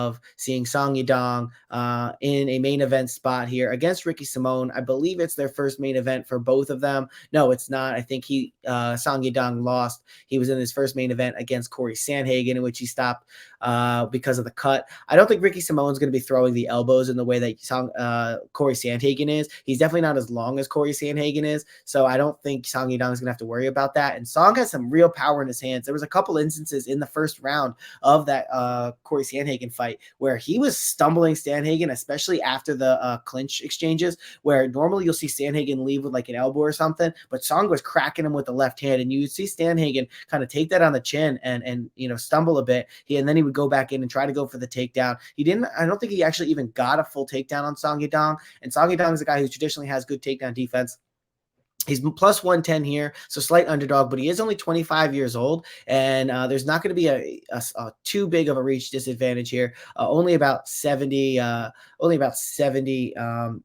of seeing Song Yadong in a main event spot here against Ricky Simón. I believe it's their first main event for both of them. No, it's not. I think Song Yadong lost. He was in his first main event against Corey Sandhagen, in which he stopped because of the cut. I don't think Ricky Simon's going to be throwing the elbows in the way that Corey Sandhagen is. He's definitely not as long as Corey Sandhagen is, so I don't think Song Yadong is going to have to worry about that. And Song has some real power in his hands. There was a couple instances in the first round of that Corey Sandhagen fight where he was stumbling Sandhagen, especially after the clinch exchanges, where normally you'll see Sandhagen leave with like an elbow or something, but Song was cracking him with the left hand, and you see Sandhagen kind of take that on the chin and stumble a bit. And then he would go back in and try to go for the takedown. I don't think he actually even got a full takedown on Song Yadong. And Song Yadong is a guy who traditionally has good takedown defense. He's plus 110 here, so slight underdog, but he is only 25 years old, and there's not going to be a too big of a reach disadvantage here. Only about 70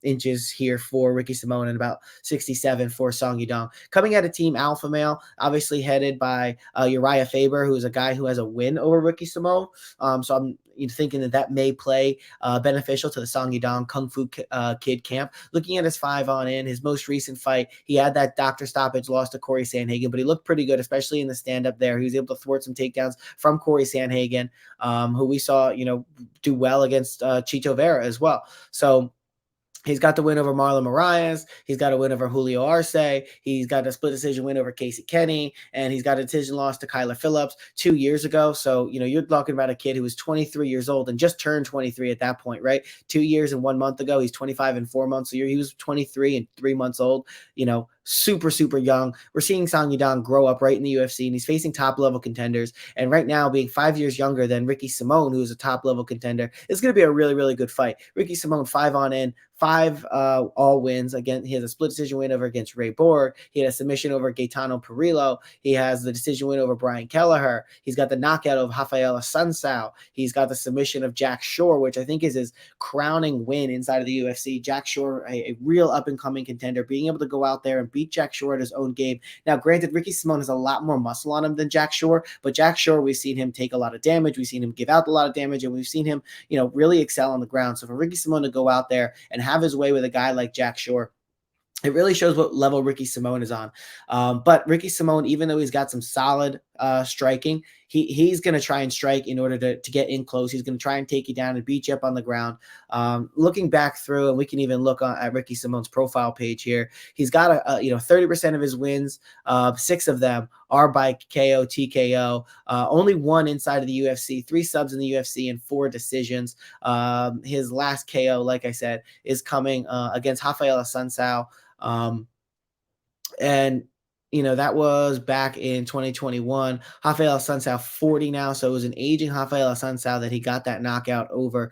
inches here for Ricky Simón and about 67 for Song Yadong. Coming out of Team Alpha Male, obviously headed by Uriah Faber, who is a guy who has a win over Ricky Simón. So I'm thinking that may play beneficial to the Song Yadong Kung Fu Kid camp. Looking at his 5-on-in, his most recent fight, he had that doctor stoppage loss to Corey Sandhagen, but he looked pretty good, especially in the stand-up there. He was able to thwart some takedowns from Corey Sandhagen, who we saw, do well against Chito Vera as well. So he's got the win over Marlon Moraes. He's got a win over Julio Arce. He's got a split decision win over Casey Kenny. And he's got a decision loss to Kyler Phillips 2 years ago. So, you're talking about a kid who was 23 years old and just turned 23 at that point, right? 2 years and 1 month ago. He's 25 and 4 months. So he was 23 and 3 months old, super, super young. We're seeing Song Yadong grow up right in the UFC, and he's facing top-level contenders. And right now, being 5 years younger than Ricky Simón, who is a top-level contender, is going to be a really, really good fight. Ricky Simón, 5-on-in, 5 all wins. Again, he has a split decision win over against Ray Borg. He had a submission over Gaetano Perillo. He has the decision win over Brian Kelleher. He's got the knockout of Rafael Assunção. He's got the submission of Jack Shore, which I think is his crowning win inside of the UFC. Jack Shore, a real up-and-coming contender, being able to go out there and beat Jack Shore at his own game. Now, granted, Ricky Simón has a lot more muscle on him than Jack Shore, but Jack Shore, we've seen him take a lot of damage. We've seen him give out a lot of damage, and we've seen him, really excel on the ground. So for Ricky Simón to go out there and have his way with a guy like Jack Shore, it really shows what level Ricky Simón is on. But Ricky Simón, even though he's got some solid striking, he's going to try and strike in order to get in close. He's going to try and take you down and beat you up on the ground. Looking back through, and we can even look at Ricky Simón's profile page here, he's got 30% of his wins. 6 of them are by KO, TKO. Only 1 inside of the UFC, 3 subs in the UFC, and 4 decisions. His last KO, like I said, is coming against Rafael Assunção. And that was back in 2021. Rafael Assunção, 40 now, so it was an aging Rafael Assunção that he got that knockout over.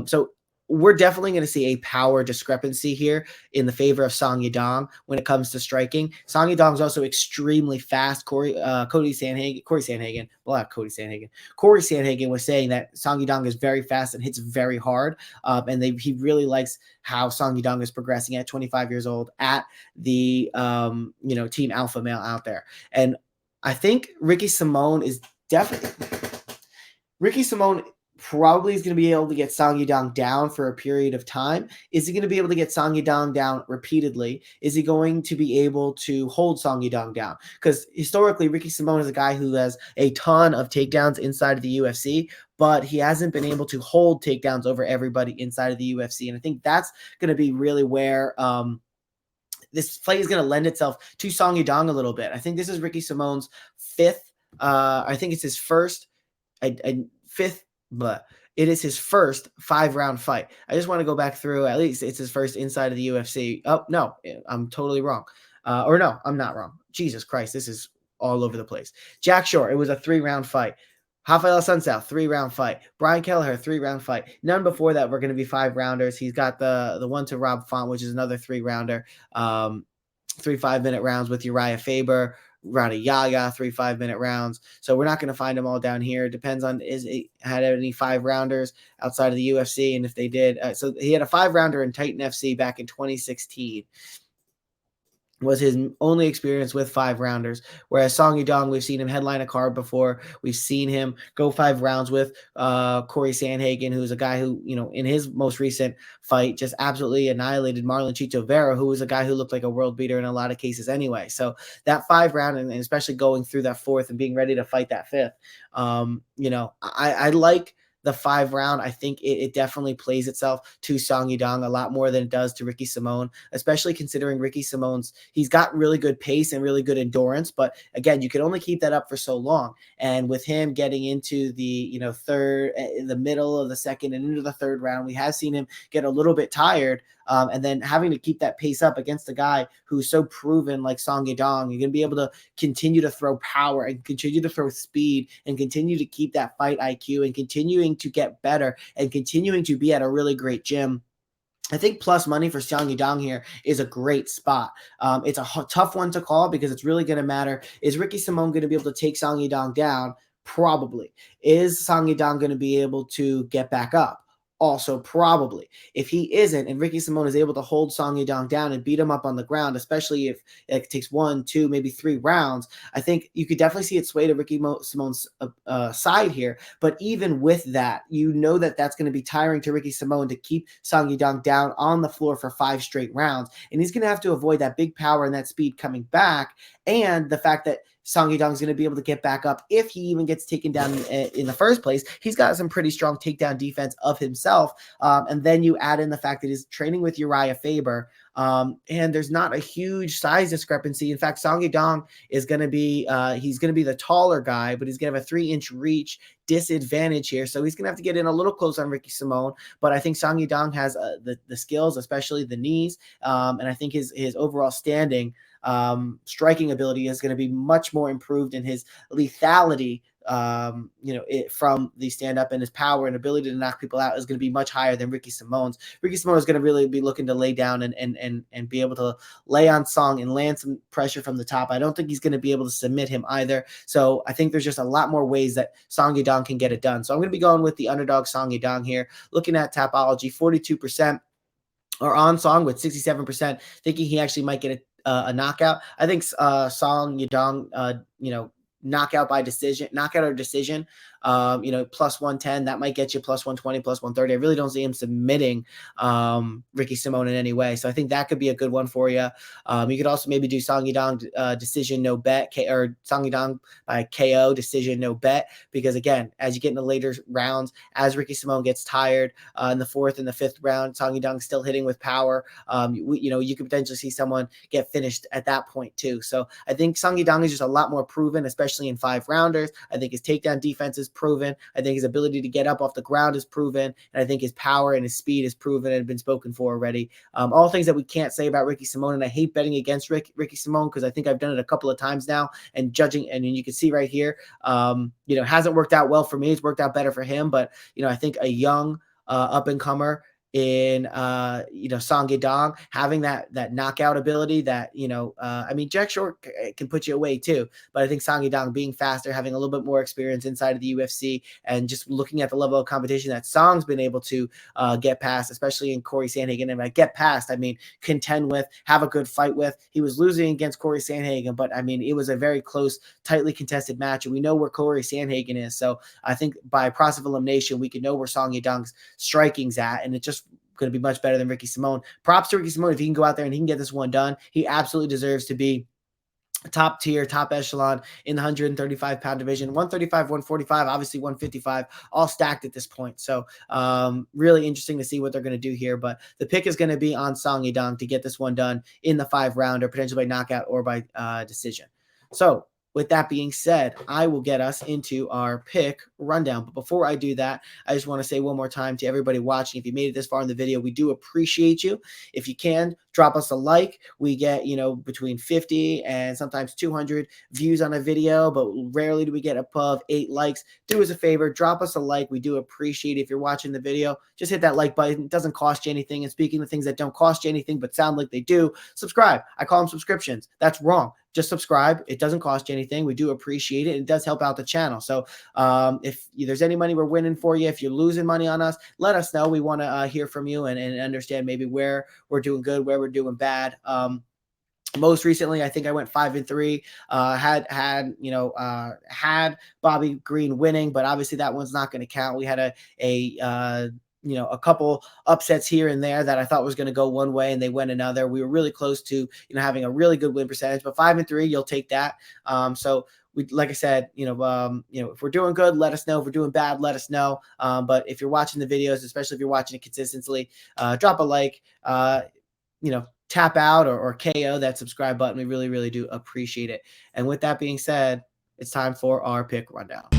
So we're definitely going to see a power discrepancy here in the favor of Song Yadong when it comes to striking. Song Yadong is also extremely fast. Corey Sandhagen was saying that Song Yadong is very fast and hits very hard. And he really likes how Song Yadong is progressing at 25 years old at the Team Alpha Male out there. And I think Ricky Simón probably is going to be able to get Song Yadong down for a period of time. Is he going to be able to get Song Yadong down repeatedly? Is he going to be able to hold Song Yadong down? Because historically, Ricky Simón is a guy who has a ton of takedowns inside of the UFC, but he hasn't been able to hold takedowns over everybody inside of the UFC. And I think that's going to be really where this fight is going to lend itself to Song Yadong a little bit. I think this is Ricky Simón's 5th. I think it's his first, but it is his first 5-round fight. I just want to go back through. At least it's his first inside of the UFC. Oh, no, I'm totally wrong. Or no, I'm not wrong. Jesus Christ, this is all over the place. Jack Shore, it was a 3-round fight. Rafael Assunção, 3-round fight. Brian Kelleher, 3-round fight. None before that were going to be 5-rounders. He's got the one to Rob Font, which is another 3-rounder. 3 5-minute rounds with Uriah Faber. Rada Yaya, 3 5-minute rounds. So we're not going to find them all down here. It depends on had any 5-rounders outside of the UFC, and if they did. So he had a 5-rounder in Titan FC back in 2016. was his only experience with 5 rounders. Whereas Song Yadong, we've seen him headline a card before. We've seen him go 5 rounds with Corey Sandhagen, who's a guy who, in his most recent fight, just absolutely annihilated Marlon Chito Vera, who was a guy who looked like a world beater in a lot of cases anyway. So that 5 round, and especially going through that fourth and being ready to fight that fifth, I like the 5 round. I think it definitely plays itself to Song Yadong a lot more than it does to Ricky Simón, especially considering Ricky Simón's, he's got really good pace and really good endurance. But again, you can only keep that up for so long. And with him getting into the, third, in the middle of the second and into the third round, we have seen him get a little bit tired. And then having to keep that pace up against a guy who's so proven like Song Yadong, you're going to be able to continue to throw power and continue to throw speed and continue to keep that fight IQ and continuing to get better and continuing to be at a really great gym. I think plus money for Song Yadong here is a great spot. It's a tough one to call because it's really going to matter. Is Ricky Simón going to be able to take Song Yadong down? Probably. Is Song Yadong going to be able to get back up? Also, probably. If he isn't, and Ricky Simón is able to hold Song Yadong down and beat him up on the ground, especially if it takes 1, 2, maybe 3 rounds, I think you could definitely see it sway to Ricky Simón's side here. But even with that, that's going to be tiring to Ricky Simón to keep Song Yadong down on the floor for 5 straight rounds. And he's going to have to avoid that big power and that speed coming back, and the fact that Song Yadong is going to be able to get back up if he even gets taken down in the first place. He's got some pretty strong takedown defense of himself. And then you add in the fact that he's training with Uriah Faber. And there's not a huge size discrepancy. In fact, Song Yadong is going to be, he's going to be the taller guy, but he's going to have a 3-inch reach disadvantage here. So he's going to have to get in a little close on Ricky Simón. But I think Song Yadong has the skills, especially the knees. And I think his overall standing, striking ability is going to be much more improved, in his lethality, from the stand up, and his power and ability to knock people out is going to be much higher than Ricky Simón's. Ricky Simón is going to really be looking to lay down and be able to lay on Song and land some pressure from the top. I don't think he's going to be able to submit him either. So I think there's just a lot more ways that Song Yadong can get it done. So I'm going to be going with the underdog Song Yadong here. Looking at Tapology, 42% are on Song, with 67% thinking he actually might get a knockout. I think Song Yadong, knockout or decision, plus 110, that might get you plus 120, plus 130. I really don't see him submitting Ricky Simón in any way. So I think that could be a good one for you. You could also maybe do Song Yadong decision, no bet, or Song Yadong by KO decision, no bet, because again, as you get in the later rounds, as Ricky Simón gets tired in the fourth and the fifth round, Song Yadong still hitting with power. You could potentially see someone get finished at that point too. So I think Song Yadong is just a lot more proven, especially in 5-rounders. I think his takedown defense is proven. I think his ability to get up off the ground is proven. And I think his power and his speed is proven and been spoken for already. All things that we can't say about Ricky Simón. And I hate betting against Ricky Simón, because I think I've done it a couple of times now, and judging, and you can see right here, hasn't worked out well for me. It's worked out better for him. But, I think a young up-and-comer in Song Yadong having that knockout ability, that Jack Short can put you away too, but I think Song Yadong being faster, having a little bit more experience inside of the UFC, and just looking at the level of competition that Song's been able to get past, especially in Corey Sandhagen. And by get past, I mean contend with, have a good fight with. He was losing against Corey Sandhagen, but it was a very close, tightly contested match, and we know where Corey Sandhagen is. So I think by process of elimination, we can know where Song Yadong's striking's at, and it just going to be much better than Ricky Simón. Props to Ricky Simón. If he can go out there and he can get this one done, he absolutely deserves to be top tier, top echelon in the 135-pound division. 135, 145, obviously 155, all stacked at this point. So really interesting to see what they're going to do here. But the pick is going to be on Song Yadong to get this one done in the 5-rounder, potentially by knockout or by decision. So with that being said, I will get us into our pick rundown. But before I do that, I just want to say one more time to everybody watching, if you made it this far in the video, we do appreciate you. If you can, drop us a like. We get, between 50 and sometimes 200 views on a video, but rarely do we get above 8 likes. Do us a favor, drop us a like. We do appreciate it. If you're watching the video, just hit that like button. It doesn't cost you anything. And speaking of things that don't cost you anything but sound like they do, subscribe. I call them subscriptions. That's wrong. Just subscribe. It doesn't cost you anything. We do appreciate it. It does help out the channel. So if there's any money we're winning for you, if you're losing money on us, let us know. We want to hear from you and understand maybe where we're doing good, where we're doing bad. Most recently, I think I went 5-3. Had Bobby Green winning, but obviously that one's not going to count. We had a couple upsets here and there that I thought was going to go one way and they went another. We were really close to having a really good win percentage, but 5-3, you'll take that. So we, like I said, if we're doing good, let us know. If we're doing bad, let us know. But if you're watching the videos, especially if you're watching it consistently, drop a like. Tap out or KO that subscribe button. We really, really do appreciate it. And with that being said, it's time for our pick rundown.